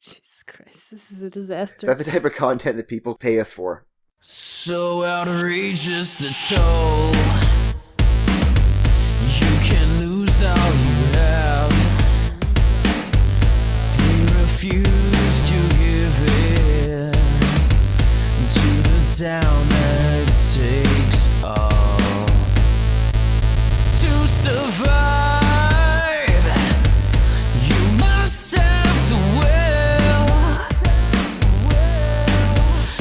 Jesus Christ, this is a disaster. That's the type of content that people pay us for. So outrageous the toll. You can lose all you have. He refused to give in to the town that takes all to survive. You must have the will.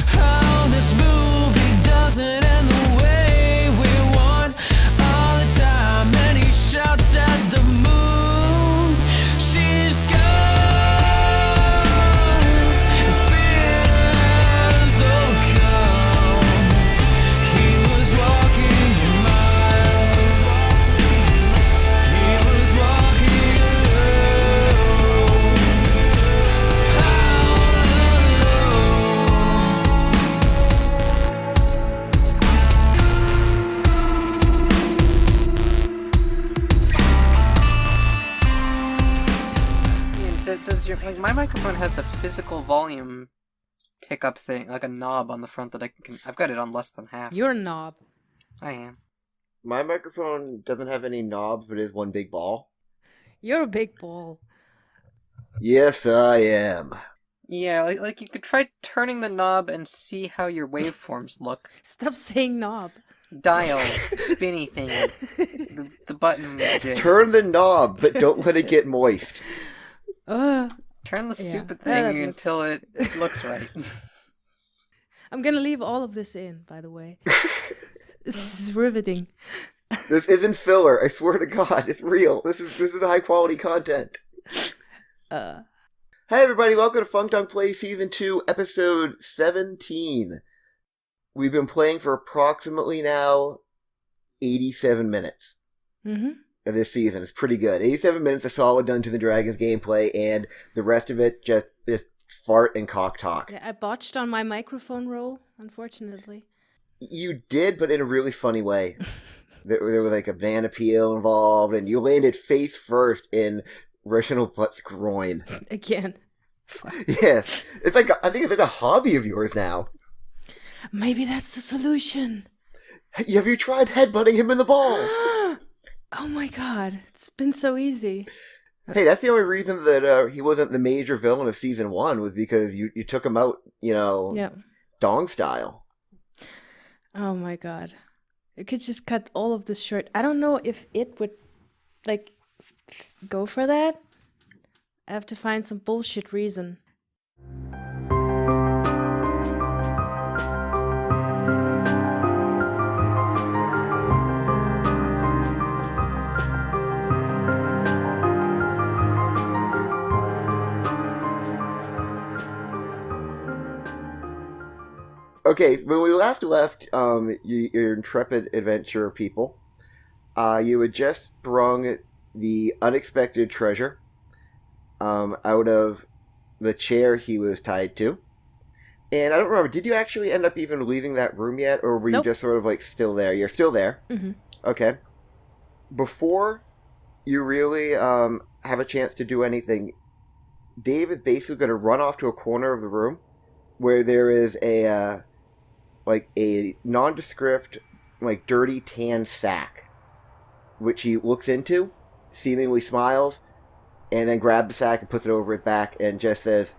How this movie doesn't end the way we want all the time. And he shouts at the moon, she's gone. Fears overcome. He was walking a mile. He was walking alone. Does your my microphone has a physical volume pickup thing, like a knob on the front that I can. I've got it on less than half. You're a knob. I am. My microphone doesn't have any knobs, but is one big ball. You're a big ball. Yes, I am. Yeah, like you could try turning the knob and see how your waveforms look. Stop saying knob. Dial, spinny thing, the button. Jig. Turn the knob, but don't let it get moist. Turn the Yeah, stupid that thing looks- until it looks right. I'm gonna leave all of this in, by the way. This is riveting. This isn't filler. I swear to God, it's real. This is high quality content. Uh, Hey everybody, welcome to Funk Dunk Play Season 2, Episode 17. We've been playing for approximately now 87 minutes mm-hmm. of this season. It's pretty good. 87 minutes of solid Dungeons & Dragons gameplay, and the rest of it just fart and cock talk. Yeah, I botched on my microphone roll, unfortunately. You did, but in a really funny way. There was like a banana peel involved, and you landed face first in Reginald Butt's groin. Again. Fuck. Yes. It's like, I think it's like a hobby of yours now. Maybe that's the solution. Have you tried headbutting him in the balls? Oh my god, it's been so easy. Hey, that's the only reason that he wasn't the major villain of Season 1 was because you took him out, Yeah. dong style. Oh my god. You could just cut all of this short. I don't know if it would, go for that. I have to find some bullshit reason. Okay, when we last left your intrepid adventurer people, you had just sprung the unexpected treasure out of the chair he was tied to. And I don't remember, did you actually end up even leaving that room yet, or were you Nope. just sort of still there? You're still there? Mm-hmm. Okay. Before you really have a chance to do anything, Dave is basically going to run off to a corner of the room where there is a nondescript, dirty tan sack, which he looks into, seemingly smiles, and then grabs the sack and puts it over his back and just says,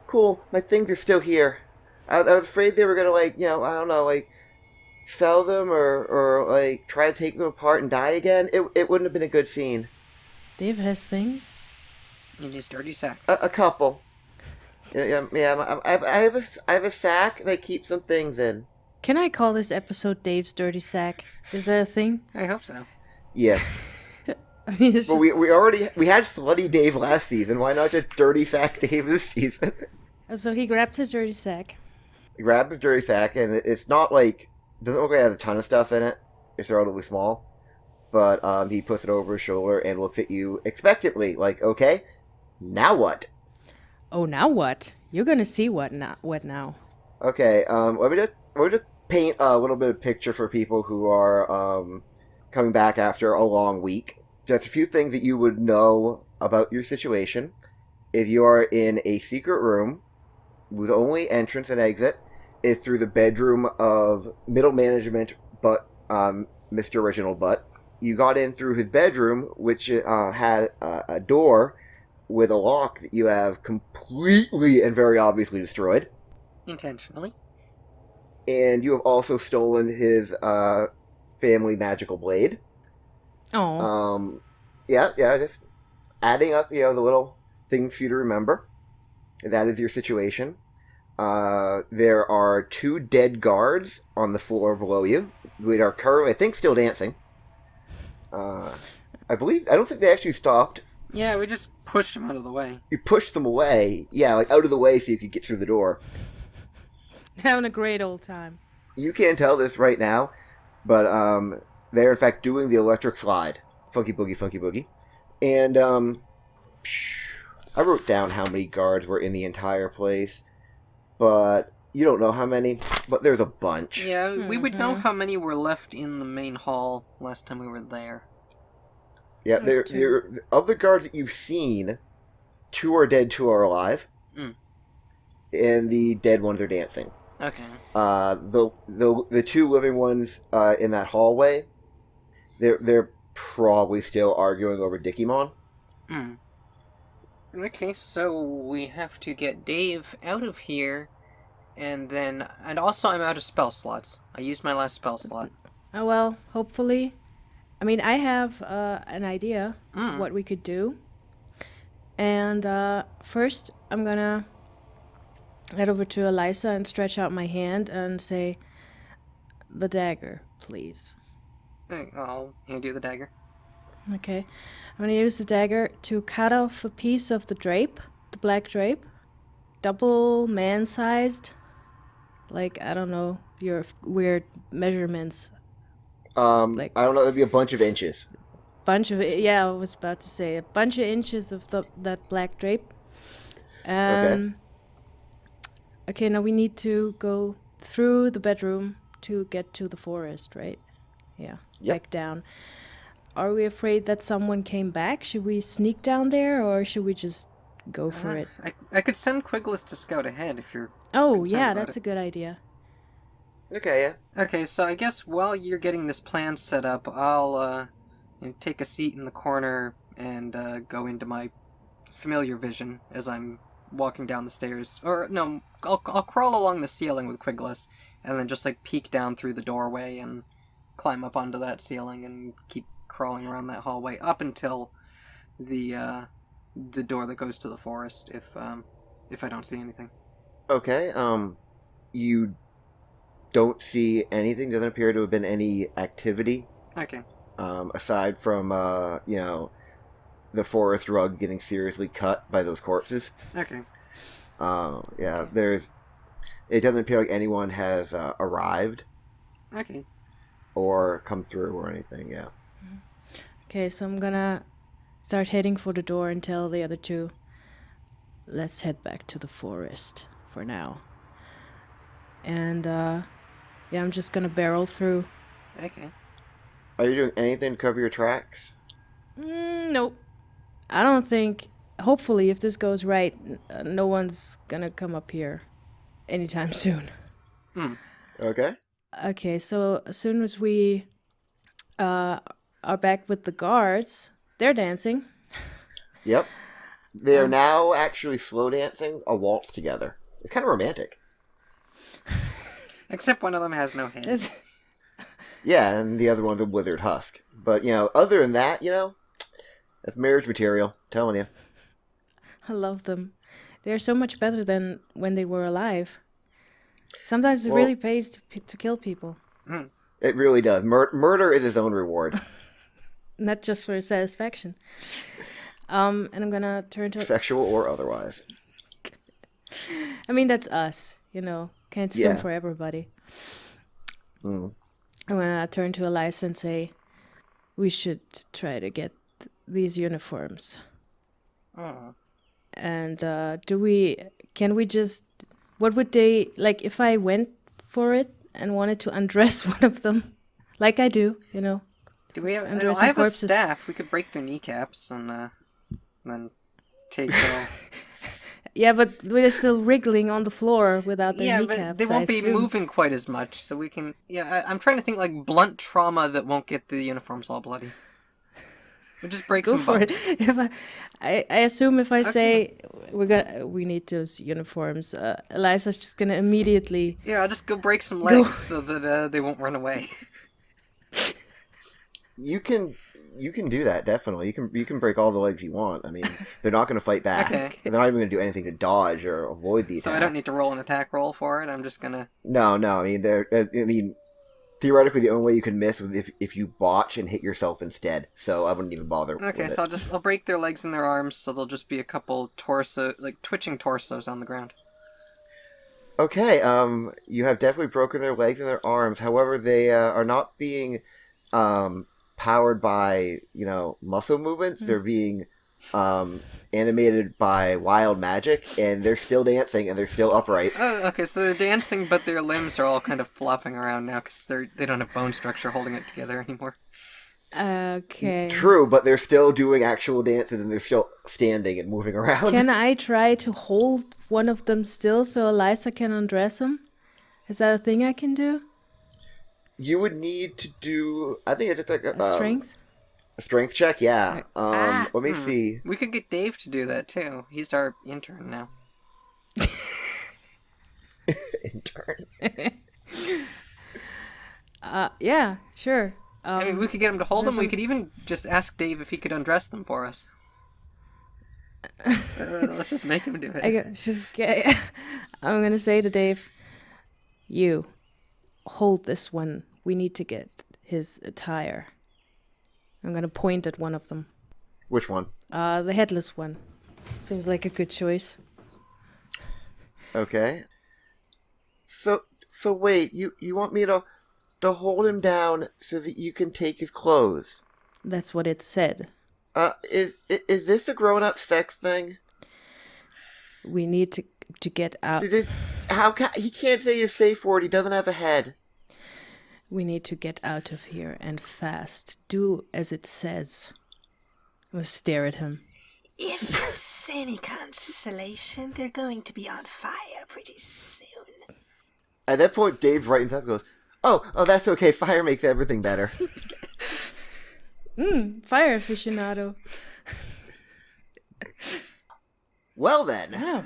"Cool, my things are still here. I was afraid they were going to, I don't know, sell them or try to take them apart and die again. It wouldn't have been a good scene." Dave has things. In his dirty sack. A couple. Yeah, I have a sack that keeps some things in. Can I call this episode Dave's Dirty Sack? Is that a thing? I hope so. Yes. I mean, it's Well, just... we had Slutty Dave last season. Why not just Dirty Sack Dave this season? So he grabbed his dirty sack. He grabbed his dirty sack, and it's not doesn't look like it has a ton of stuff in it. It's relatively small. But he puts it over his shoulder and looks at you expectantly, okay, now what? Oh, now what? You're gonna see what now. Okay, let me just paint a little bit of picture for people who are coming back after a long week. Just a few things that you would know about your situation. is you are in a secret room with only entrance and exit is through the bedroom of middle management, but Mr. Reginald Butt. You got in through his bedroom, which had a door with a lock that you have completely and very obviously destroyed. Intentionally. And you have also stolen his family magical blade. Oh. Yeah, just adding up, the little things for you to remember. That is your situation. There are 2 dead guards on the floor below you. We are currently, I think, still dancing. I don't think they actually stopped. Yeah, we just pushed him out of the way. You pushed them away. Yeah, like out of the way so you could get through the door. Having a great old time. You can't tell this right now, but they're in fact doing the electric slide. Funky boogie, funky boogie. And I wrote down how many guards were in the entire place, but you don't know how many, but there's a bunch. Yeah, we would know how many were left in the main hall last time we were there. Yeah, there of the guards that you've seen, 2 are dead, 2 are alive. And the dead ones are dancing. Okay. The 2 living ones in that hallway, they're probably still arguing over Dickymon. Okay, so we have to get Dave out of here, and also I'm out of spell slots. I used my last spell slot. Oh, well, hopefully. I mean, I have an idea what we could do. And first, I'm gonna head over to Eliza and stretch out my hand and say, "The dagger, please." I'll hand you the dagger. Okay. I'm gonna use the dagger to cut off a piece of the drape, the black drape. Double man-sized. Like, I don't know, your weird measurements. I don't know, there'd be a bunch of inches. I was about to say a bunch of inches of that black drape. Okay, now we need to go through the bedroom to get to the forest, right? Yeah, yep. Back down. Are we afraid that someone came back? Should we sneak down there, or should we just go for it? I could send Quiggless to scout ahead if you're that's a good idea. Okay, yeah. Okay, so I guess while you're getting this plan set up, I'll take a seat in the corner and go into my familiar vision as I'm walking down the stairs. Or, no, I'll crawl along the ceiling with Quiggless, and then just, peek down through the doorway and climb up onto that ceiling and keep crawling around that hallway up until the door that goes to the forest, if I don't see anything. Okay, you don't see anything. Doesn't appear to have been any activity. Okay. Aside from, the forest rug getting seriously cut by those corpses. Okay. Yeah, it doesn't appear like anyone has arrived. Okay. Or come through or anything, yeah. Okay, so I'm gonna start heading for the door and tell the other 2, let's head back to the forest for now. And, I'm just gonna barrel through. Okay. Are you doing anything to cover your tracks? Nope. I don't think, hopefully, if this goes right, no one's gonna come up here anytime soon. Okay. Okay, so as soon as we are back with the guards, they're dancing. Yep. They're now actually slow dancing a waltz together. It's kind of romantic. Except one of them has no head. Yeah, and the other one's a withered husk. But, other than that, that's marriage material. I'm telling you. I love them. They're so much better than when they were alive. Sometimes it really pays to kill people. It really does. Murder is its own reward. Not just for satisfaction. And I'm gonna turn to... Sexual or otherwise. I mean, that's us, Can't assume for everybody. I'm gonna turn to Eliza and say, we should try to get these uniforms. And can we just... What would they... if I went for it and wanted to undress one of them, like I do, Do we have... undressing I have corpses. a staff. We could break their kneecaps and then take Yeah, but they're still wriggling on the floor without their Yeah, kneecaps. but they won't be moving quite as much, so we can... Yeah, I'm trying to think like blunt trauma that won't get the uniforms all bloody. We'll just break Go some for bones. it. If I assume if I say we need those uniforms, Eliza's just gonna immediately. Yeah, I'll just go break some legs so that they won't run away. You can do that, definitely. You can break all the legs you want. I mean, they're not going to fight back. Okay. They're not even going to do anything to dodge or avoid the attack. So I don't need to roll an attack roll for it. I'm just gonna. No. I mean, theoretically, the only way you can miss is if you botch and hit yourself instead. So I wouldn't even bother. Okay, with so it. I'll break their legs and their arms, so there'll just be a couple twitching torsos on the ground. Okay. You have definitely broken their legs and their arms. However, they are not being powered by muscle movements. They're being animated by wild magic, and they're still dancing and they're still upright. Oh, okay, so they're dancing, but their limbs are all kind of flopping around now because they don't have bone structure holding it together anymore. Okay. True, but they're still doing actual dances and they're still standing and moving around. Can I try to hold one of them still so Eliza can undress him? Is that a thing I can do? You would need to do, I think it's just like A strength? a strength check, yeah. Let me see. We could get Dave to do that too. He's our intern now. Intern. Yeah, sure. I mean, we could get him to hold them. We could even just ask Dave if he could undress them for us. Let's just make him do it. I'm gonna say to Dave, you hold this one. We need to get his attire. I'm gonna point at one of them. Which one? The headless one. Seems like a good choice. Okay. So wait, you want me to hold him down so that you can take his clothes? That's what it said. Is this a grown-up sex thing? We need to get out. He can't say his safe word. He doesn't have a head. We need to get out of here and fast. Do as it says. I'm gonna stare at him. If it's any consolation, they're going to be on fire pretty soon. At that point, Dave brightens up and goes, Oh, that's okay. Fire makes everything better. Fire aficionado. Well then, Oh,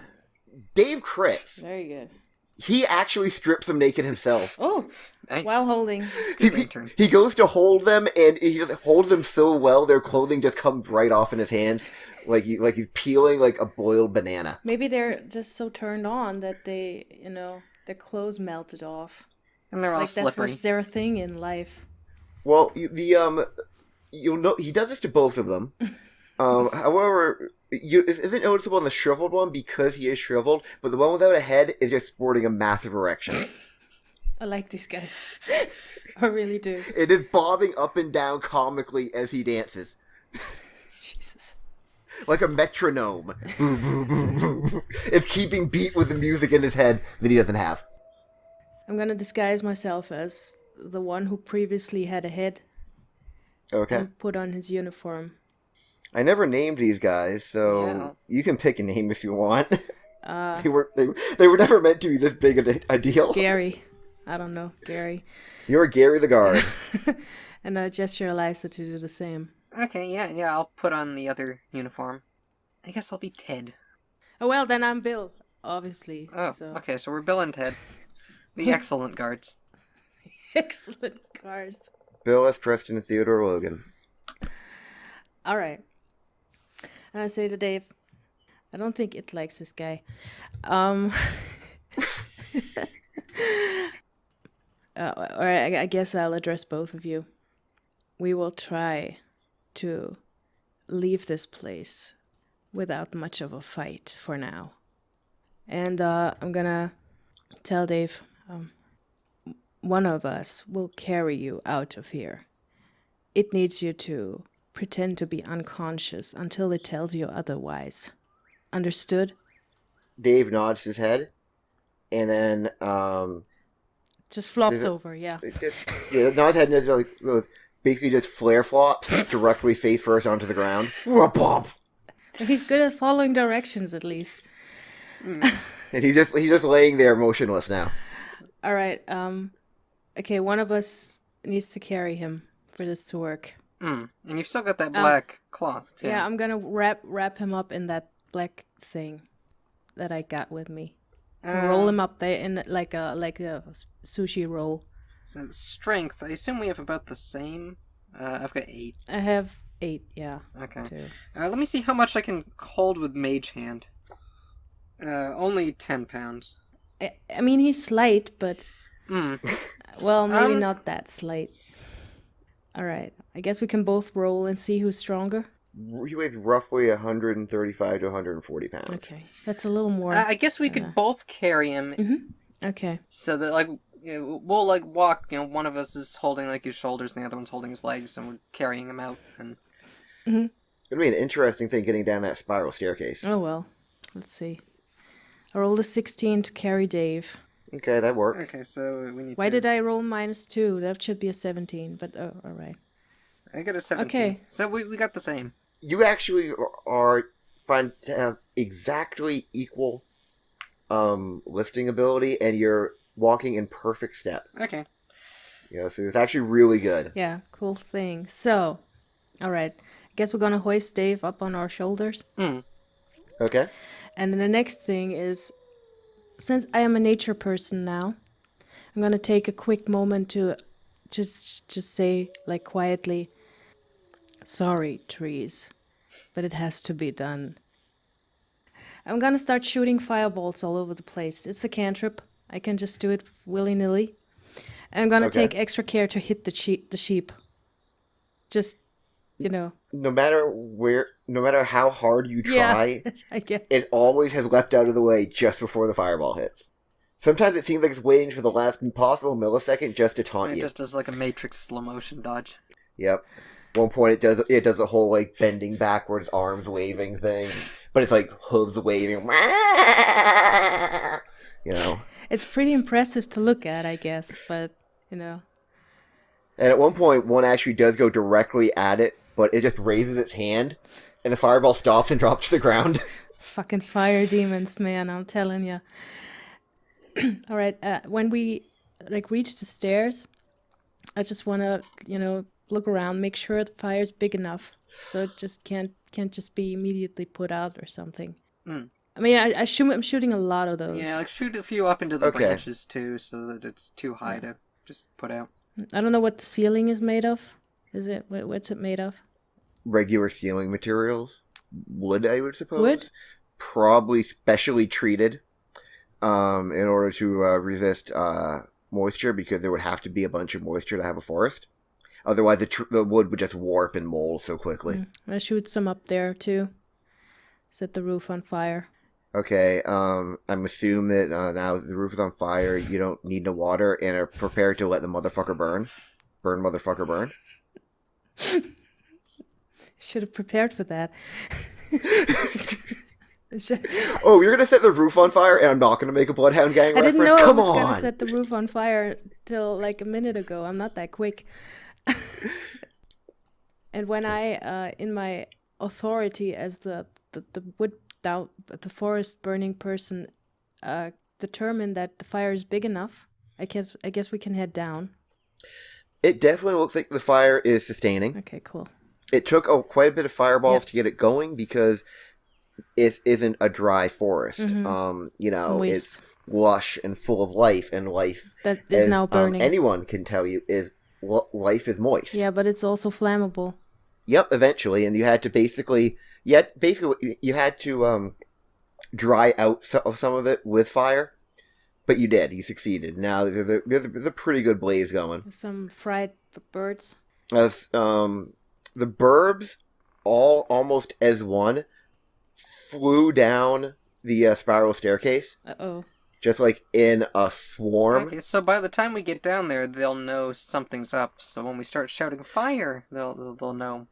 Dave crits. very good. He actually strips them naked himself. Oh, Nice. while holding. Good intern. He goes to hold them, and he just holds them so well, their clothing just comes right off in his hands, like he's peeling like a boiled banana. Maybe they're just so turned on that they, their clothes melted off. And they're all Like slippery. that's their thing in life. Well, you'll know he does this to both of them. However, isn't noticeable in the shriveled one because he is shriveled, but the one without a head is just sporting a massive erection. I like these guys. I really do. It is bobbing up and down comically as he dances. Jesus. Like a metronome. It's keeping beat with the music in his head that he doesn't have. I'm gonna disguise myself as the one who previously had a head Okay. and put on his uniform. I never named these guys, so Yeah. you can pick a name if you want. They were never meant to be this big of a deal. Gary. I don't know. Gary. You're Gary the Guard. And I gesture Eliza to do the same. Okay, yeah, I'll put on the other uniform. I guess I'll be Ted. Oh, well, then I'm Bill, obviously. Oh, So. okay, so we're Bill and Ted. The excellent guards. Excellent cars. Bill S. Preston and Theodore Logan. All right. And I say to Dave, I don't think it likes this guy. Or I guess I'll address both of you. We will try to leave this place without much of a fight for now. And I'm gonna tell Dave, one of us will carry you out of here. It needs you to pretend to be unconscious until it tells you otherwise. Understood? Dave nods his head, and then Just flops Is it- over, yeah. nods his head and just goes, basically just flare flops directly face first onto the ground. Whoop-bop. But he's good at following directions, at least. And he's just laying there motionless now. All right. Okay, one of us needs to carry him for this to work. And you've still got that black cloth, too. Yeah, I'm gonna wrap him up in that black thing that I got with me. Roll him up there in like a sushi roll. So strength, I assume we have about the same. I've got 8. I have 8. Yeah. Okay. Too. Let me see how much I can hold with Mage Hand. Only 10 pounds. I mean, he's slight, but well, maybe not that slight. All right. I guess we can both roll and see who's stronger. He weighs roughly 135 to 140 pounds. Okay, that's a little more. I guess we could both carry him. Mm-hmm. Okay. So that we'll walk. One of us is holding his shoulders, and the other one's holding his legs, and we're carrying him out. And It'll be an interesting thing getting down that spiral staircase. Oh well. Let's see. I rolled a 16 to carry Dave. Okay, that works. okay, so we need. Why did I roll -2? That should be a 17. But all right. I got a 17. Okay. So we got the same. You actually are find to have exactly equal lifting ability, and you're walking in perfect step. Okay. Yeah, so it's actually really good. Yeah, cool thing. So, all right. I guess we're gonna hoist Dave up on our shoulders. Okay. And then the next thing is, since I am a nature person now, I'm gonna take a quick moment to just say quietly, sorry, trees, but it has to be done. I'm gonna start shooting fireballs all over the place. It's a cantrip. I can just do it willy-nilly. And I'm gonna take extra care to hit the sheep. Just, No matter how hard you try, I get it always has leapt out of the way just before the fireball hits. Sometimes it seems like it's waiting for the last possible millisecond just to taunt It you. just does a Matrix slow motion dodge. Yep. One point it does a whole bending backwards, arms waving thing, but it's hooves waving. It's pretty impressive to look at, I guess, but And at one point, one actually does go directly at it, but it just raises its hand, and the fireball stops and drops to the ground. fucking fire demons, man, I'm telling you. All right, when we reach the stairs, I just want to, look around, make sure the fire's big enough, so it just can't just be immediately put out or something. I mean, I'm shooting a lot of those. Yeah, shoot a few up into the branches too, so that it's too high to just put out. I don't know what the ceiling is made of. What's it made of? Regular ceiling materials. Wood, I would suppose. Wood? Probably specially treated in order to resist moisture, because there would have to be a bunch of moisture to have a forest. Otherwise, the wood would just warp and mold so quickly. I shoot some up there, too. Set the roof on fire. Okay, I'm assuming that now the roof is on fire, you don't need no water, and are prepared to let the motherfucker burn. Burn, motherfucker, burn. Should have prepared for that. Oh, you're gonna set the roof on fire, and I'm not gonna make a Bloodhound Gang I reference? didn't know Come I was on! gonna set the roof on fire till a minute ago. I'm not that quick. And when I, in my authority as the forest burning person, determine that the fire is big enough, I guess we can head down. It definitely looks like the fire is sustaining. Okay, cool. It took quite a bit of fireballs to get it going, because it isn't a dry forest. Moist. It's lush and full of life, and life That is now burning. Anyone can tell you life is moist. Yeah, but it's also flammable. Yep, eventually, and you had to you had to dry out some of it with fire, but you did. You succeeded. Now there's a pretty good blaze going. Some fried birds. The burbs, all almost as one, flew down the spiral staircase. Uh-oh. Just in a swarm. Okay, so by the time we get down there, they'll know something's up. So when we start shouting fire, they'll know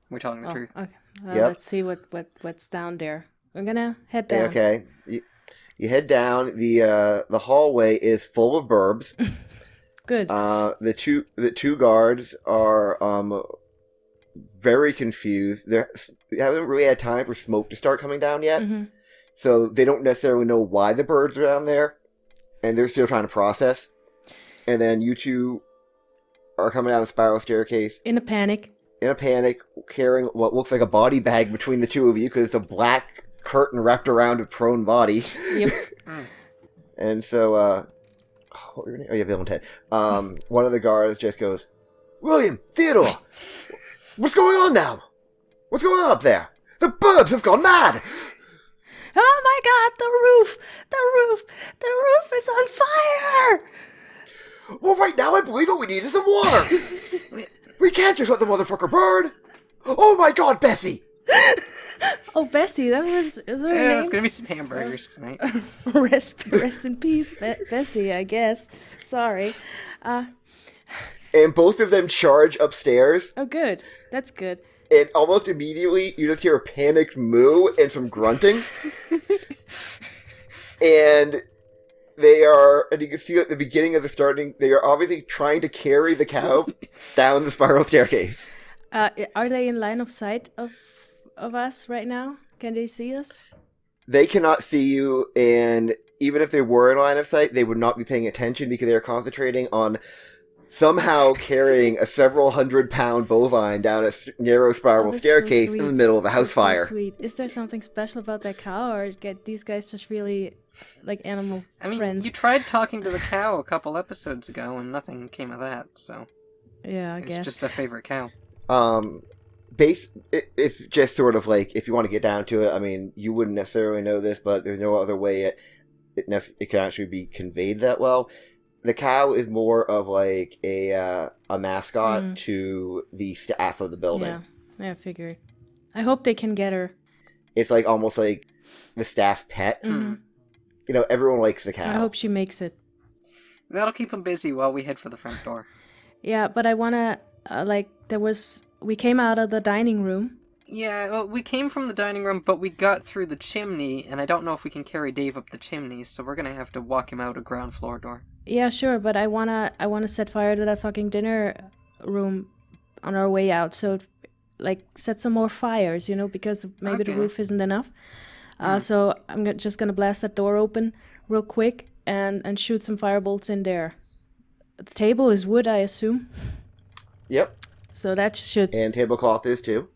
we're telling the truth. Okay. Yep. Let's see what's down there. We're gonna head down. Okay. You head down. The hallway is full of burbs. Good. The two guards are very confused. They haven't really had time for smoke to start coming down yet. Mm-hmm. So they don't necessarily know why the birds are down there, and they're still trying to process. And then you two are coming down the spiral staircase. In a panic. Carrying what looks like a body bag between the two of you, because it's a black curtain wrapped around a prone body. Yep. And so, what were your name? Oh, yeah, Bill and Ted. One of the guards just goes, William, Theodore, what's going on now? What's going on up there? The birds have gone mad! Oh my god, the roof is on fire! Well, right now I believe what we need is some water! We can't just let the motherfucker burn! Oh my god, Bessie! Oh, Bessie, is her Yeah, name? there's gonna be some hamburgers tonight. Rest in peace, Bessie, I guess. Sorry. And both of them charge upstairs, Oh, good. That's good. and almost immediately you just hear a panicked moo and some grunting. And they are, and you can see at the beginning of the starting, they are obviously trying to carry the cow down the spiral staircase. Are they in line of sight of us right now? Can they see us? They cannot see you, and even if they were in line of sight, they would not be paying attention because they are concentrating on somehow carrying a several 100-pound bovine down a narrow spiral That's so staircase in the sweet. middle of a house That's fire. So sweet. Is there something special about that cow, or get these guys just really like animal I mean, friends? you tried talking to the cow a couple episodes ago, and nothing came of that. So Yeah, I it's guess. just a favorite cow. It's just sort of like, if you want to get down to it, I mean, you wouldn't necessarily know this, but there's no other way it can actually be conveyed that well. The cow is more of like a mascot to the staff of the building. Yeah, I figured. I hope they can get her. It's like almost like the staff pet. Mhm. You know, everyone likes the cow. I hope she makes it. That'll keep them busy while we head for the front door. Yeah, but I wanna we came out of the dining room. Yeah, well, we came from the dining room, but we got through the chimney, and I don't know if we can carry Dave up the chimney, so we're gonna have to walk him out a ground floor door. Yeah, sure, but I wanna set fire to that fucking dinner room on our way out. So, like, set some more fires, you know, because maybe the Okay. roof isn't enough. So I'm just gonna blast that door open real quick and shoot some firebolts in there. The table is wood, I assume. Yep. So that should And tablecloth is too.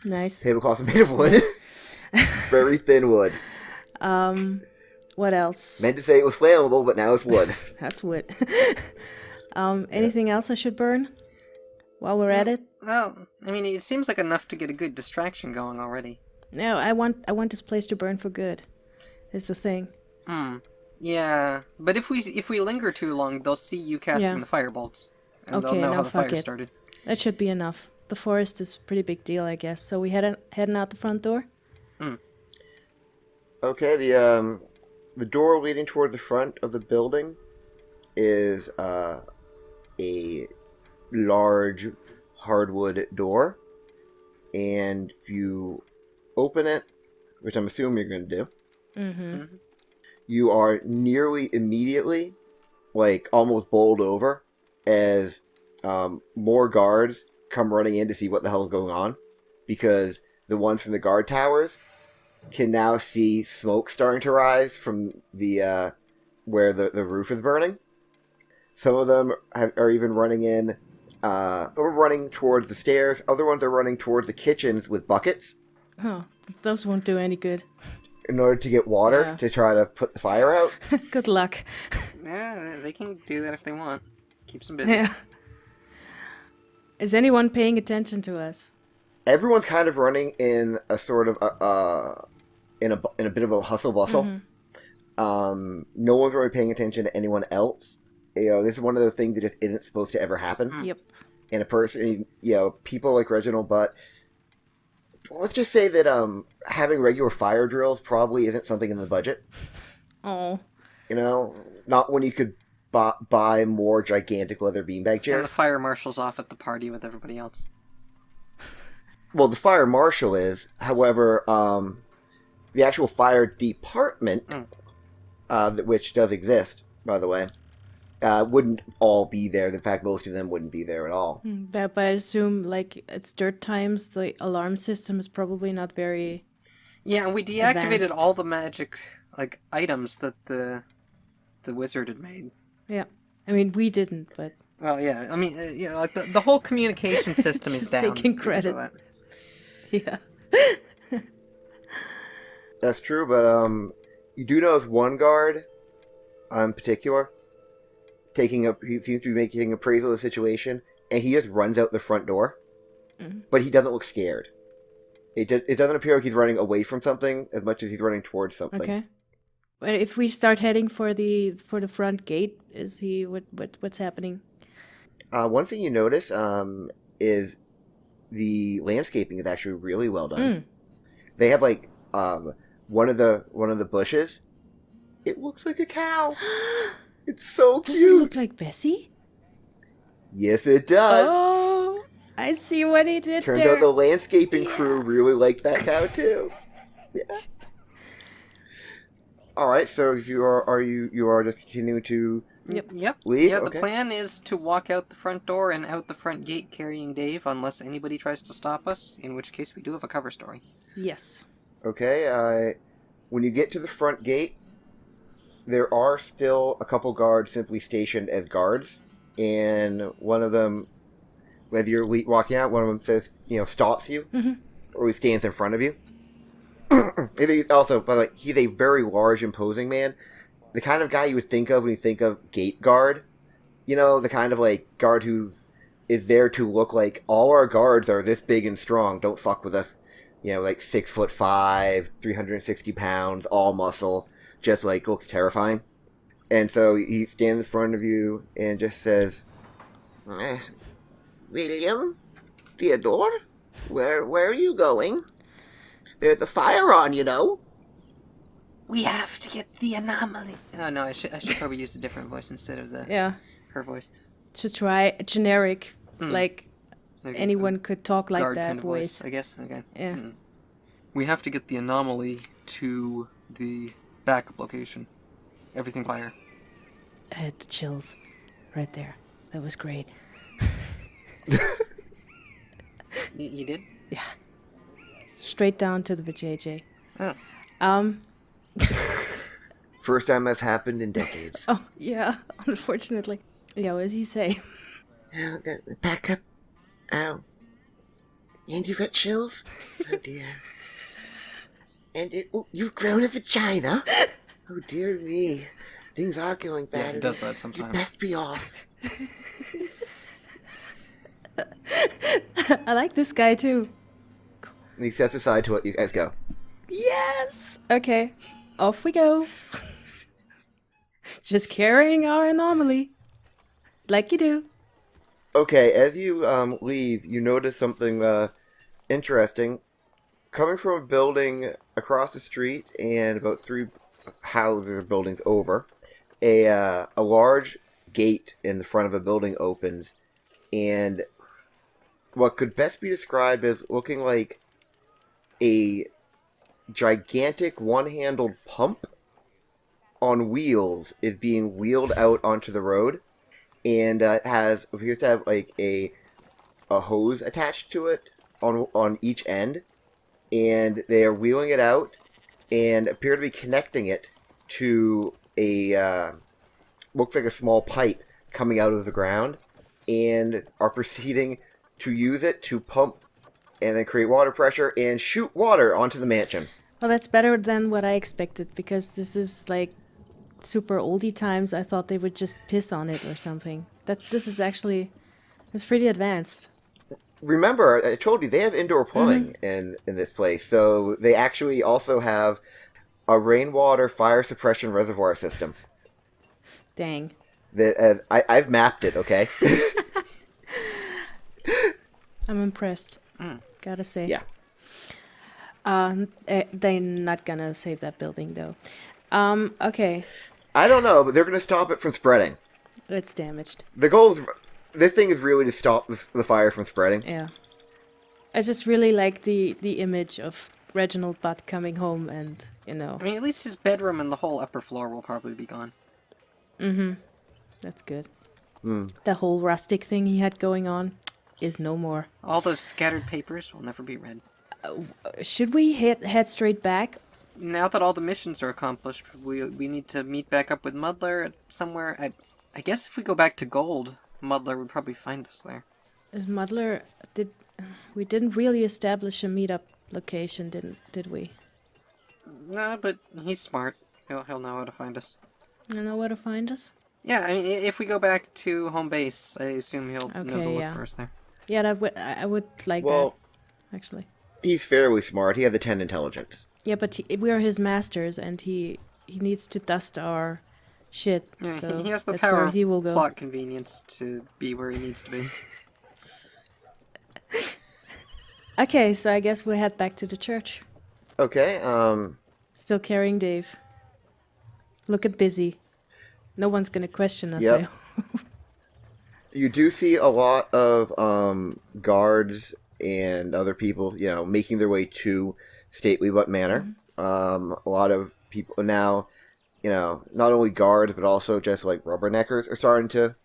nice. Tablecloth is made of wood. Very thin wood. What else? Meant to say it was flammable, but now it's wood. That's wood. Anything else I should burn while we're at it? Well, I mean, it seems like enough to get a good distraction going already. No, I want this place to burn for good. Is the thing. Yeah, but if we linger too long, they'll see you casting Yeah. the firebolts, and Okay, they'll know now how the fuck fire it. started. That should be enough. The forest is a pretty big deal, I guess. So we heading out the front door. Okay, the door leading toward the front of the building is a large hardwood door, and if you open it, which I'm assuming you're going to do, Mm-hmm. you are nearly immediately, like, almost bowled over as more guards come running in to see what the hell is going on, because the ones from the guard towers can now see smoke starting to rise from the where the roof is burning. Some of them are even running in, some are running towards the stairs, other ones are running towards the kitchens with buckets Oh, those won't do any good. in order to get water Yeah. to try to put the fire out. Good luck. Yeah, they can do that if they want. Keeps them busy. Yeah. Is anyone paying attention to us? Everyone's kind of running in a sort of in a bit of a hustle bustle. No one's really paying attention to anyone else. You know, this is one of those things that just isn't supposed to ever happen. Yep. And a person, you know, people like Reginald, but let's just say that having regular fire drills probably isn't something in the budget. Oh. You know, not when you could buy more gigantic leather beanbag And the chairs. fire marshal's off at the party with everybody else. Well, the fire marshal is, however, the actual fire department, which does exist, by the way, wouldn't all be there. In fact, most of them wouldn't be there at all. But I assume, like, it's dirt times, the alarm system is probably not very... Yeah, and we deactivated Advanced. all the magic like items that the wizard had made. Yeah. I mean, we didn't, but Well, yeah, I mean, like the whole communication system is Just down. taking because of credit. that. yeah. That's true, but you do notice one guard, in particular, he seems to be making appraisal of the situation, and he just runs out the front door, but he doesn't look scared. It doesn't appear like he's running away from something as much as he's running towards something. Okay. But if we start heading for the front gate, is he what's happening? One thing you notice is the landscaping is actually really well done. They have like one of the bushes. It looks like a cow. It's so Does cute. it look like Bessie? Yes, it does. Oh, I see what he did Turns there. out the landscaping crew really liked that cow too. Yeah. All right, so if you are just continuing to Yep. leave. Yeah, the Okay. plan is to walk out the front door and out the front gate carrying Dave, unless anybody tries to stop us, in which case we do have a cover story. Yes. Okay. When you get to the front gate, there are still a couple guards simply stationed as guards, and one of them, as you're walking out, one of them says, stops you, or he stands in front of you. Also, by the way, he's a very large, imposing man. The kind of guy you would think of when you think of gate guard. The kind of, like, guard who is there to look like, all our guards are this big and strong, don't fuck with us. Like 6'5", 360 pounds, all muscle, just, like, looks terrifying. And so he stands in front of you and just says, William? Theodore? Where are you going? There's a fire on, We have to get the anomaly. Oh no, I should probably use a different voice instead of Yeah. her voice. Just try a generic, like Like anyone could talk like guard that kind of voice. I guess. Okay. Yeah. We have to get the anomaly to the backup location. Everything's fire. I had the chills right there. That was great. You did? Yeah. Straight down to the vajayjay. Oh. First time that's happened in decades. Oh, yeah, unfortunately. Yeah, what does he say? The backup. Oh. And you've got chills? Oh, dear. And you've grown a vagina? Oh, dear me. Things are going bad. Yeah, it does that sometimes. You best be off. I like this guy, too. And he steps aside to let you guys go. Yes! Okay, off we go. Just carrying our anomaly. Like you do. Okay, as you leave, you notice something interesting. Coming from a building across the street and about 3 houses or buildings over, a large gate in the front of a building opens, and what could best be described as looking like a gigantic one-handled pump on wheels is being wheeled out onto the road, and appears to have like a hose attached to it on each end, and they are wheeling it out and appear to be connecting it to a looks like a small pipe coming out of the ground, and are proceeding to use it to pump and then create water pressure and shoot water onto the mansion. Well, that's better than what I expected, because this is like super oldie times. I thought they would just piss on it or something. This is actually, it's pretty advanced. Remember, I told you they have indoor plumbing in this place, so they actually also have a rainwater fire suppression reservoir system. Dang. That I've mapped it. Okay. I'm impressed. Gotta say. Yeah. They're not gonna save that building though. Okay. I don't know, but they're going to stop it from spreading. It's damaged. The goal is, this thing is really to stop the fire from spreading. Yeah. I just really like the image of Reginald Butt coming home and, I mean, at least his bedroom and the whole upper floor will probably be gone. That's good. The whole rustic thing he had going on is no more. All those scattered papers will never be read. should we head straight back? Now that all the missions are accomplished, we need to meet back up with Muddler at somewhere. I guess if we go back to Gold, Muddler would probably find us there. Is Muddler... We didn't really establish a meetup location, did we? Nah, but he's smart. He'll know how to find us. You know where to find us? Yeah, I mean, if we go back to home base, I assume he'll know to look for us there. Yeah, I would like Well, that, actually. he's fairly smart. He had the 10 intelligence. Yeah, but we're his masters, and he needs to dust our shit. Yeah, so he has the that's power where of he will go. plot convenience to be where he needs to be. Okay, so I guess we'll head back to the church. Okay, Still carrying Dave. Looking busy. No one's gonna question us. Yep. You do see a lot of guards and other people, making their way to stately Butt Manor. A lot of people now, not only guards, but also just like rubberneckers are starting to,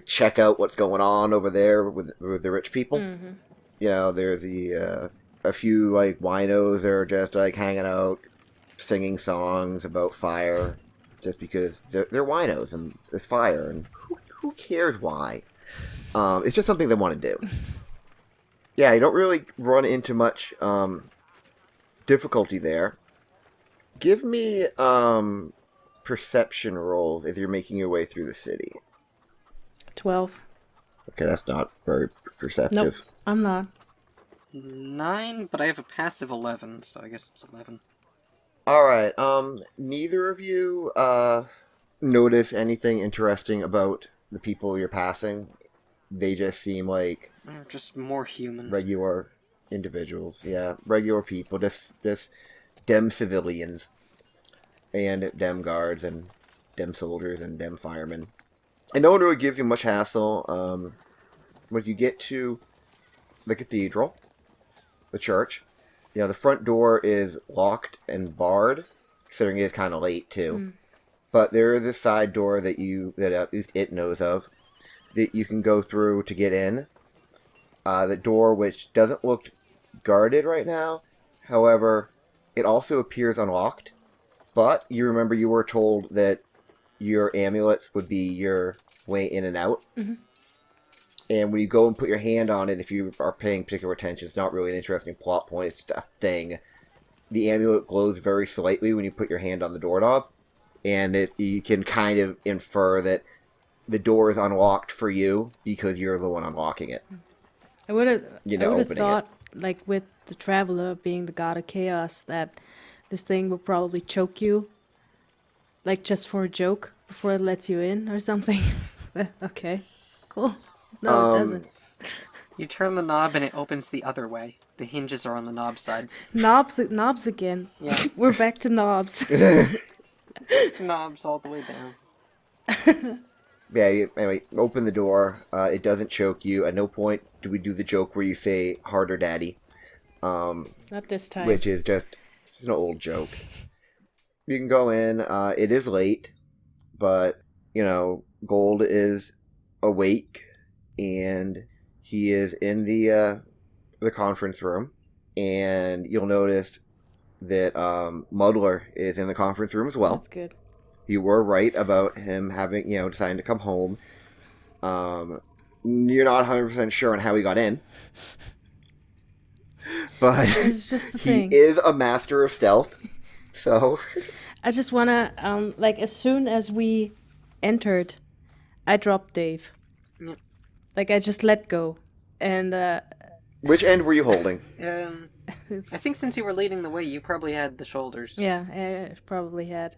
check out what's going on over there with the rich people. Mm-hmm. There's a few like winos that are just like hanging out, singing songs about fire, just because they're winos and it's fire, and who cares why? It's just something they want to do. Yeah, you don't really run into much difficulty there. Give me perception rolls as you're making your way through the city. 12. Okay, that's not very perceptive. Nope, I'm not. 9, but I have a passive 11, so I guess it's 11. Alright, neither of you notice anything interesting about the people you're passing. They just seem like They're just more humans. regular individuals. Yeah, regular people, just dem civilians. And dem guards and dem soldiers and dem firemen. And no one really gives you much hassle. When you get to the cathedral, the church, the front door is locked and barred, considering it is kind of late too. But there is a side door that at least it knows of, that you can go through to get in. The door, which doesn't look guarded right now, however, it also appears unlocked. But you remember you were told that your amulets would be your way in and out. Mm-hmm. And when you go and put your hand on it, if you are paying particular attention, it's not really an interesting plot point, it's just a thing. The amulet glows very slightly when you put your hand on the doorknob, and you can kind of infer that the door is unlocked for you because you're the one unlocking it. I would have thought, like with the Traveler being the god of chaos, that this thing will probably choke you, like just for a joke, before it lets you in or something. Okay, cool. No, it doesn't. You turn the knob and it opens the other way. The hinges are on the knob side. Knobs again. Yeah. We're back to knobs. Knobs all the way down. Yeah, anyway, open the door. It doesn't choke you. At no point do we do the joke where you say, harder daddy. Not this time. Which is just an old joke. You can go in. It is late, but, Gold is awake, and he is in the conference room, and you'll notice that Muddler is in the conference room as well. That's good. You were right about him having, deciding to come home. You're not 100% sure on how he got in. But It's just the thing. he is a master of stealth. So I just wanna, as soon as we entered, I dropped Dave. Yep. Like, I just let go. And, which end were you holding? I think since you were leading the way, you probably had the shoulders. yeah, I probably had.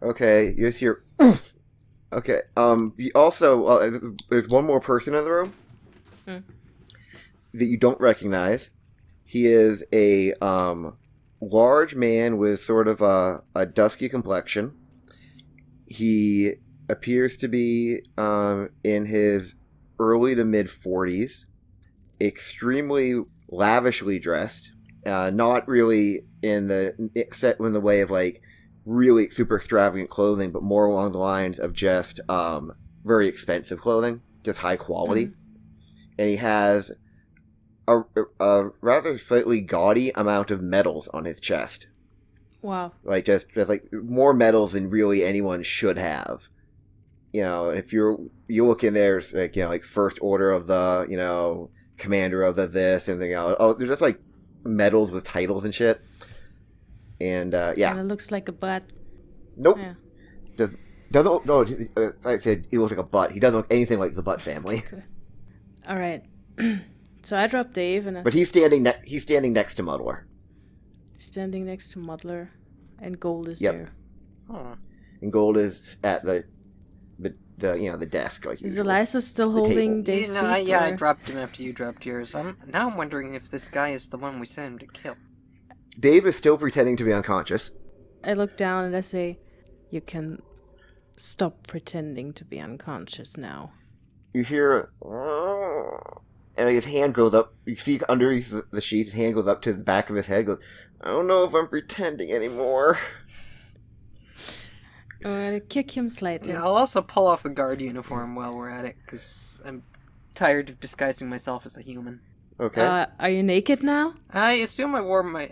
Okay, here's your... Okay, you also... there's one more person in the room that you don't recognize. He is a large man with sort of a dusky complexion. He appears to be in his early to mid-40s. Extremely lavishly dressed. Not really in the way of like really super extravagant clothing, but more along the lines of just very expensive clothing, just high quality. And he has a rather slightly gaudy amount of medals on his chest. Wow. Like, just like, more medals than really anyone should have. You know, if you look in there, it's like, you know, like, first order of the, you know, commander of the this, and, you know, oh, they're just, like, medals with titles and shit. And, yeah. And it looks like a butt. Nope. Yeah. Doesn't, no, like I said, he looks like a butt. He doesn't look anything like the Butt family. All right. So I drop Dave, and But he's standing next to Muddler. standing next to Muddler, and Gold is Yep. there. Huh. And Gold is at the you know, the desk. Like Is usual. Eliza still The holding table. Dave's feet? I or- dropped him after you dropped yours. Now I'm wondering if this guy is the one we sent him to kill. Dave is still pretending to be unconscious. I look down and I say, "You can stop pretending to be unconscious now." You hear, and his hand goes up. You see underneath the sheet, his hand goes up to the back of his head. Goes, I don't know if I'm pretending anymore. I'm gonna kick him slightly. Yeah, I'll also pull off the guard uniform while we're at it, because I'm tired of disguising myself as a human. Okay. Are you naked now? I assume I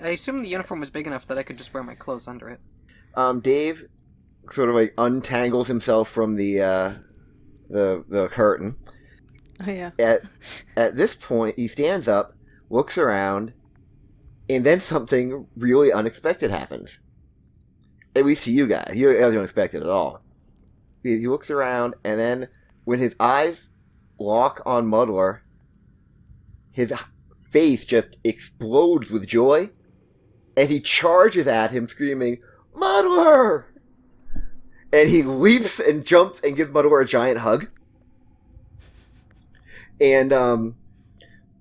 assume the uniform was big enough that I could just wear my clothes under it. Dave sort of like untangles himself from the curtain. Oh yeah. At this point, he stands up, looks around, and then something really unexpected happens. At least to you guys. You don't expect it at all. He looks around, and then when his eyes lock on Muddler, his face just explodes with joy, and he charges at him, screaming, Muddler! And he leaps and jumps and gives Muddler a giant hug. And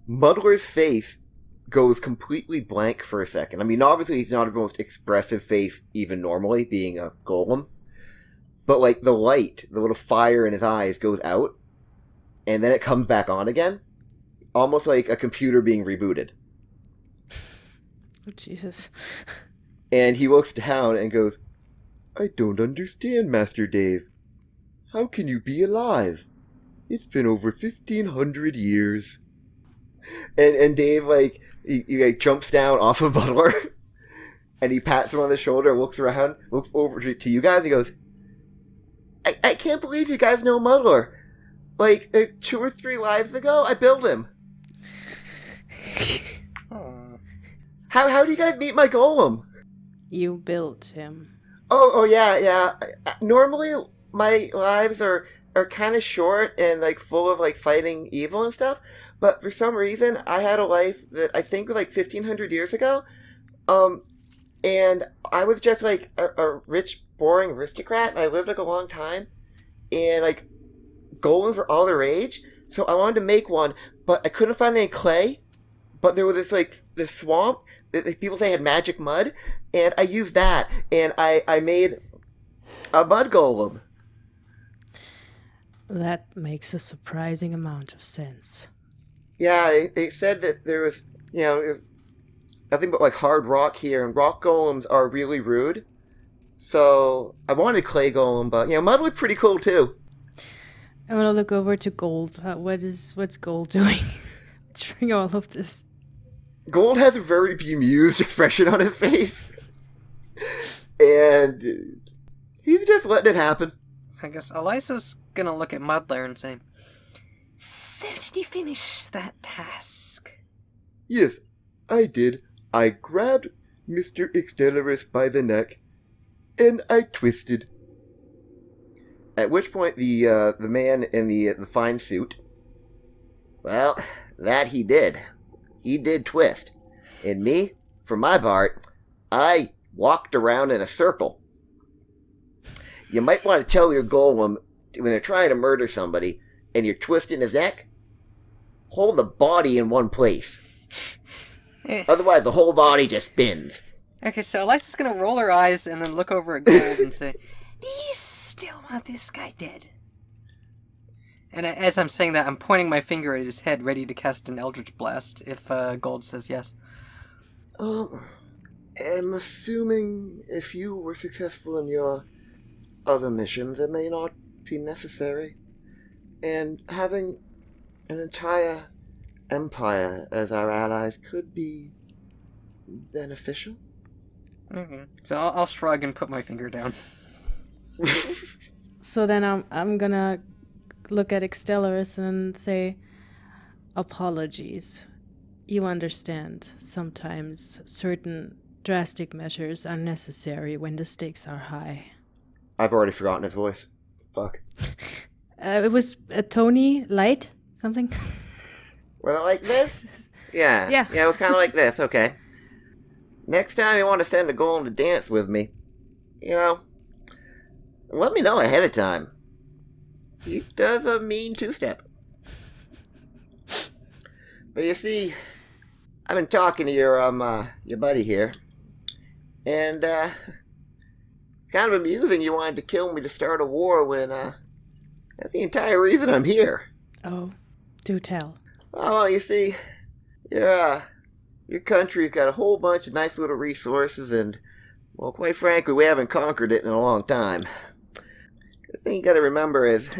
Muddler's face goes completely blank for a second. I mean, obviously he's not the most expressive face even normally, being a golem. But, like, the light, the little fire in his eyes goes out, and then it comes back on again. Almost like a computer being rebooted. Oh Jesus. And he looks down and goes, I don't understand, Master Dave. How can you be alive? It's been over 1,500 years. And Dave, like, he like, jumps down off of Butler, and he pats him on the shoulder and looks around, looks over to you guys, and he goes, I can't believe you guys know Muddler. Like, 2 or 3 lives ago, I built him. Oh. How do you guys meet my golem? You built him. Oh yeah. Normally, my lives are kind of short and, like, full of, like, fighting evil and stuff, but for some reason, I had a life that I think was, like, 1,500 years ago, and I was just, like, a rich, boring aristocrat, and I lived, like, a long time, and, like, golems were all the rage, so I wanted to make one, but I couldn't find any clay, but there was this swamp that people say had magic mud, and I used that, and I made a mud golem. That makes a surprising amount of sense. Yeah, they said that there was, there's nothing but, like, hard rock here, and rock golems are really rude. So I wanted clay golem, but, mud was pretty cool, too. I want to look over to Gold. What's Gold doing during all of this? Gold has a very bemused expression on his face. And he's just letting it happen. So I guess Eliza's gonna look at Muddler and say, So did you finish that task? Yes, I did. I grabbed Mr. Extellaris by the neck, and I twisted. At which point the man in the fine suit, well, that he did. He did twist. And me, for my part, I walked around in a circle. You might want to tell your golem, when they're trying to murder somebody, and you're twisting his neck, hold the body in one place. Otherwise, the whole body just spins. Okay, so Eliza's gonna roll her eyes and then look over at Gold and say, Do you still want this guy dead? and as I'm saying that, I'm pointing my finger at his head, ready to cast an Eldritch Blast if Gold says yes. I'm assuming if you were successful in your other missions, it may not be necessary. And having an entire Empire as our allies could be beneficial. Okay. So I'll shrug and put my finger down. So then I'm gonna look at Extellaris and say, apologies. You understand, sometimes certain drastic measures are necessary when the stakes are high. I've already forgotten his voice. Fuck. It was Tony Light, something. Was it like this? Yeah. Yeah. Yeah, it was kind of like this. Okay. Next time you want to send a golem to dance with me, let me know ahead of time. He does a mean two-step. But you see, I've been talking to your buddy here, and it's kind of amusing you wanted to kill me to start a war when that's the entire reason I'm here. Oh, do tell. Well, you see, your country's got a whole bunch of nice little resources, and, well, quite frankly, we haven't conquered it in a long time. The thing you gotta remember is,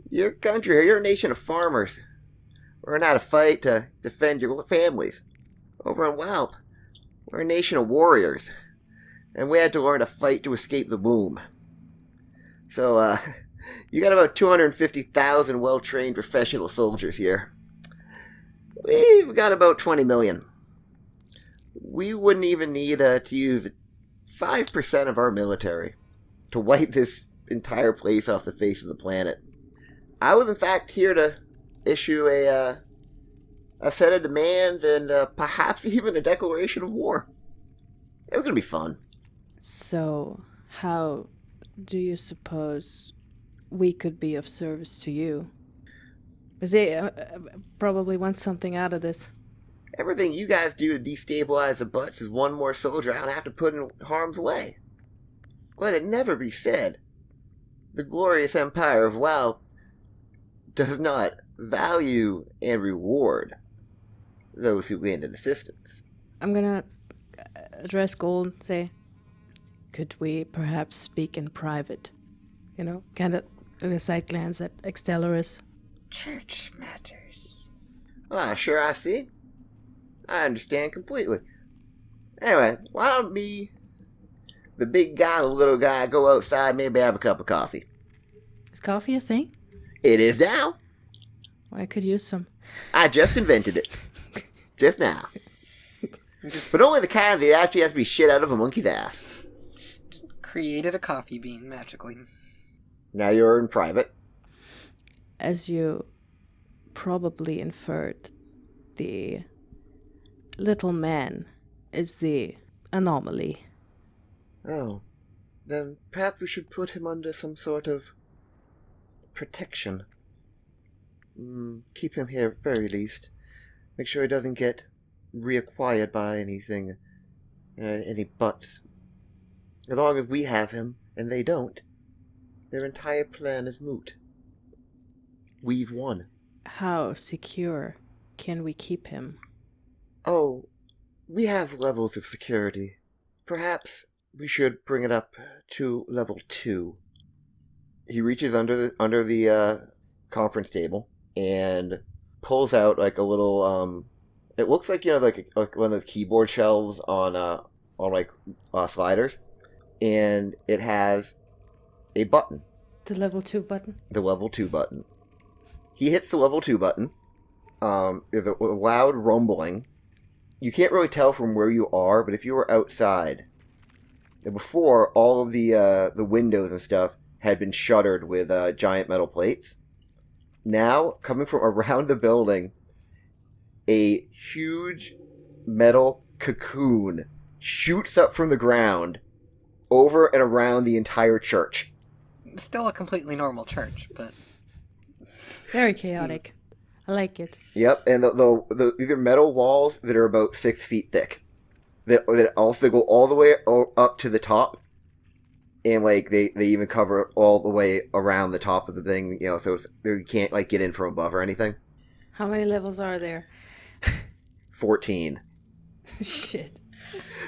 your country, you're a nation of farmers. Learn how to fight to defend your families. Over in WoW, we're a nation of warriors, and we had to learn to fight to escape the womb. So, you got about 250,000 well-trained professional soldiers here. We've got about 20 million. We wouldn't even need to use 5% of our military to wipe this entire place off the face of the planet. I was in fact here to issue a set of demands and perhaps even a declaration of war. It was going to be fun. So, how do you suppose we could be of service to you? Because they probably want something out of this. Everything you guys do to destabilize the Butts is one more soldier I don't have to put in harm's way. Let it never be said, the glorious empire of WoW does not value and reward those who lend an assistance. I'm gonna address Gold and say, could we perhaps speak in private? Kind of a side glance at Extellaris. Church matters. Sure I see. I understand completely. Anyway, why don't me, the big guy and the little guy, go outside, maybe have a cup of coffee? Is coffee a thing? It is now. Well, I could use some. I just invented it. Just now. But only the kind that actually has to be shit out of a monkey's ass. Just created a coffee bean magically. Now you're in private. As you probably inferred, the little man is the anomaly. Oh. Then perhaps we should put him under some sort of protection. Keep him here at very least. Make sure he doesn't get reacquired by anything, any butts. As long as we have him, and they don't, their entire plan is moot. We've won. How secure can we keep him? Oh, we have levels of security. Perhaps we should bring it up to level 2. He reaches under the conference table and pulls out like a little it looks like like one of those keyboard shelves on sliders, and it has a button. The level 2 button? The level 2 button. He hits the level 2 button. There's a loud rumbling. You can't really tell from where you are, but if you were outside, and before all of the windows and stuff had been shuttered with giant metal plates. Now, coming from around the building, a huge metal cocoon shoots up from the ground over and around the entire church. Still a completely normal church, but... Very chaotic. I like it. Yep, and these are metal walls that are about 6 feet thick. That also go all the way up to the top. And, like, they even cover all the way around the top of the thing, so you can't, like, get in from above or anything. How many levels are there? 14. Shit.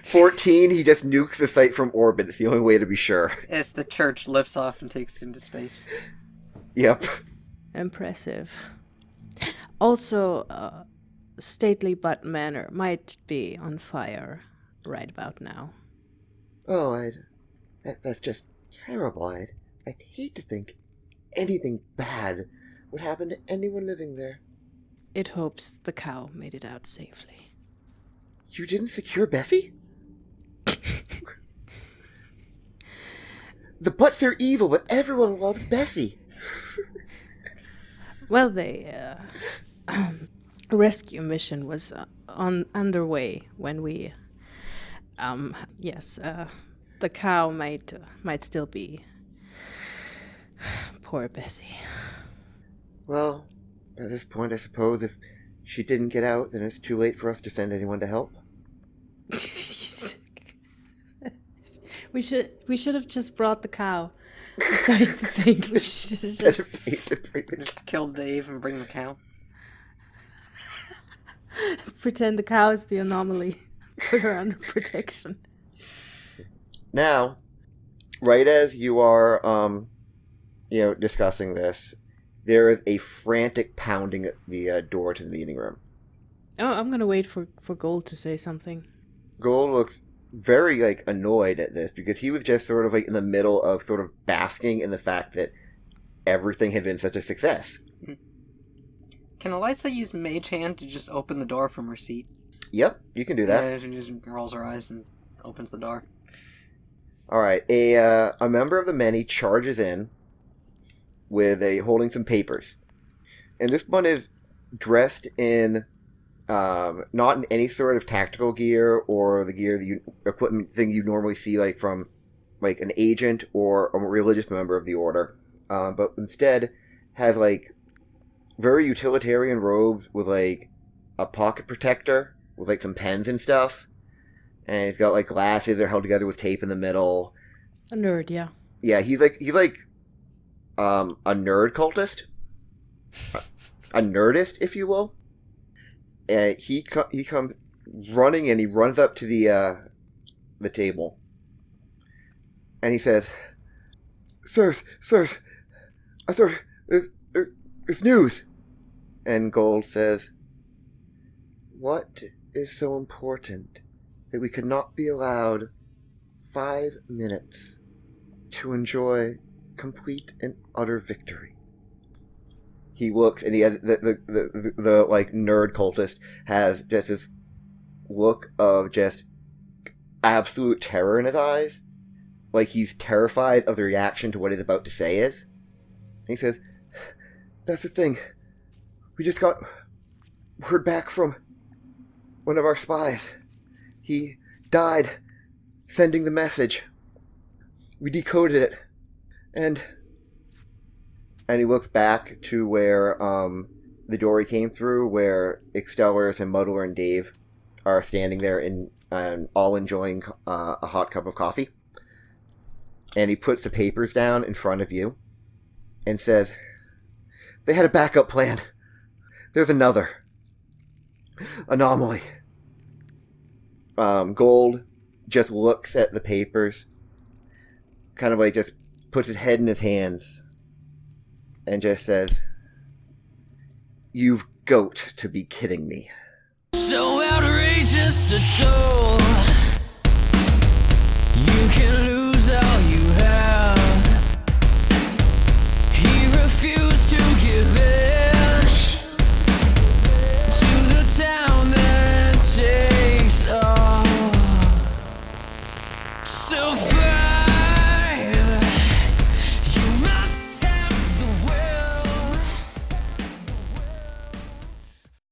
14, he just nukes the site from orbit. It's the only way to be sure. As the church lifts off and takes into space. Yep. Impressive. Also, stately Butt Manor might be on fire right about now. Oh, that's just terrible. I'd hate to think anything bad would happen to anyone living there. It hopes the cow made it out safely. You didn't secure Bessie? The Butts are evil, but everyone loves Bessie. Well, rescue mission was underway when we, the cow might still be poor Bessie. Well, at this point, I suppose if she didn't get out, then it's too late for us to send anyone to help. We should have just brought the cow. I'm starting to think we should have just Kill Dave and bring the cow. pretend the cow is the anomaly. Put her under protection. Now, right as you are, discussing this, there is a frantic pounding at the door to the meeting room. Oh, I'm gonna wait for Gold to say something. Gold looks very, annoyed at this, because he was just sort of, in the middle of sort of basking in the fact that everything had been such a success. Can Eliza use Mage Hand to just open the door from her seat? Yep, you can do that. Yeah, she just rolls her eyes and opens the door. Alright, a member of the many charges in with holding some papers. And this one is dressed in not in any sort of tactical gear or the gear equipment thing you normally see from an agent or a religious member of the order, but instead has very utilitarian robes with a pocket protector with like some pens and stuff. And he's got like glasses that are held together with tape in the middle. A nerd, yeah. Yeah, he's like a nerd cultist, a nerdist, if you will. He comes running and he runs up to the table, and he says, "Sirs, there's news." And Gold says, "What is so important that we could not be allowed 5 minutes to enjoy complete and utter victory?" He looks, and he has the like nerd cultist has just this look of just absolute terror in his eyes, like he's terrified of the reaction to what he's about to say is. And he says, "That's the thing. We just got word back from one of our spies. He died sending the message. We decoded it, and he looks back to where the door he came through, where Extellers and Muddler and Dave are standing there all enjoying a hot cup of coffee. And he puts the papers down in front of you and says, "They had a backup plan. There's another anomaly." Gold just looks at the papers, kind of like just puts his head in his hands, and just says, "You've got to be kidding me." So outrageous to toll. You can lose.